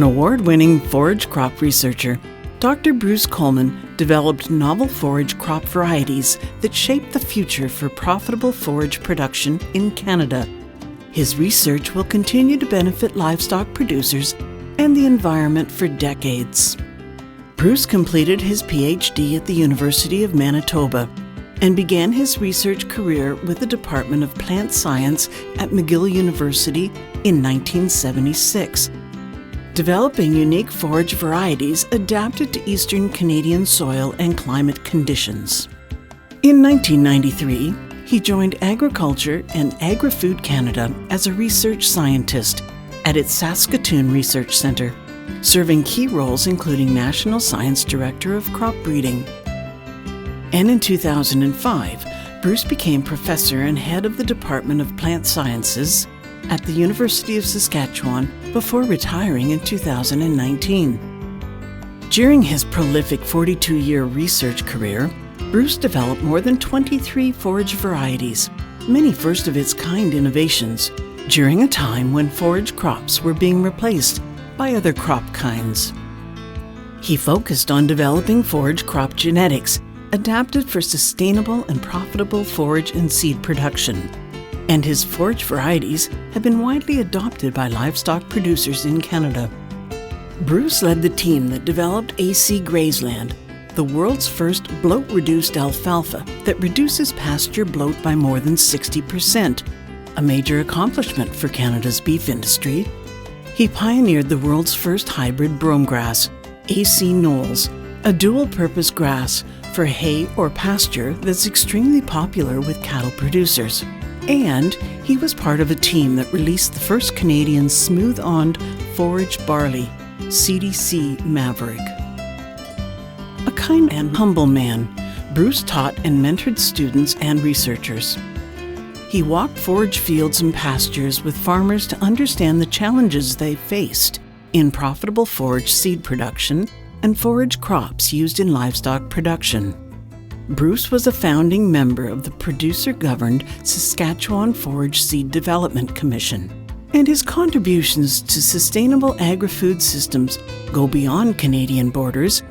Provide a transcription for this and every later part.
An award-winning forage crop researcher, Dr. Bruce Coulman developed novel forage crop varieties that shaped the future for profitable forage production in Canada. His research will continue to benefit livestock producers and the environment for decades. Bruce completed his PhD at the University of Manitoba and began his research career with the Department of Plant Science at McGill University in 1976, developing unique forage varieties adapted to Eastern Canadian soil and climate conditions. In 1993, he joined Agriculture and Agri-Food Canada as a research scientist at its Saskatoon Research Centre, serving key roles including National Science Director of Crop Breeding. And in 2005, Bruce became professor and head of the Department of Plant Sciences at the University of Saskatchewan before retiring in 2019. During his prolific 42-year research career, Bruce developed more than 23 forage varieties, many first-of-its-kind innovations, during a time when forage crops were being replaced by other crop kinds. He focused on developing forage crop genetics adapted for sustainable and profitable forage and seed production, and his forage varieties have been widely adopted by livestock producers in Canada. Bruce led the team that developed AC Grazeland, the world's first bloat-reduced alfalfa that reduces pasture bloat by more than 60%, a major accomplishment for Canada's beef industry. He pioneered the world's first hybrid brome grass, AC Knolls, a dual-purpose grass for hay or pasture that's extremely popular with cattle producers. And he was part of a team that released the first Canadian smooth-awned forage barley, CDC Maverick. A kind and humble man, Bruce taught and mentored students and researchers. He walked forage fields and pastures with farmers to understand the challenges they faced in profitable forage seed production and forage crops used in livestock production. Bruce was a founding member of the producer-governed Saskatchewan Forage Seed Development Commission, and his contributions to sustainable agri-food systems go beyond Canadian borders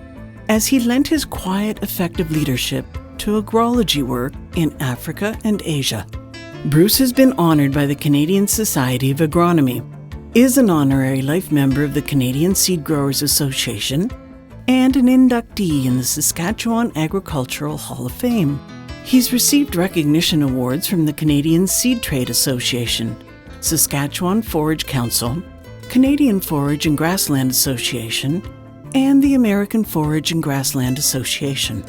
as he lent his quiet, effective leadership to agrology work in Africa and Asia. Bruce has been honored by the Canadian Society of Agronomy, is an honorary life member of the Canadian Seed Growers Association, and an inductee in the Saskatchewan Agricultural Hall of Fame. He's received recognition awards from the Canadian Seed Trade Association, Saskatchewan Forage Council, Canadian Forage and Grassland Association, and the American Forage and Grassland Association.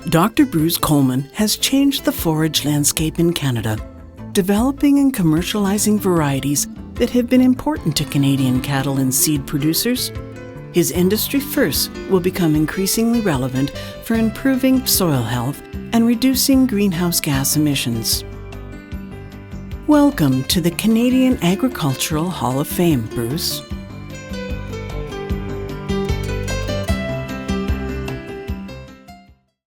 Dr. Bruce Coulman has changed the forage landscape in Canada, developing and commercializing varieties that have been important to Canadian cattle and seed producers. His industry firsts will become increasingly relevant for improving soil health and reducing greenhouse gas emissions. Welcome to the Canadian Agricultural Hall of Fame, Bruce.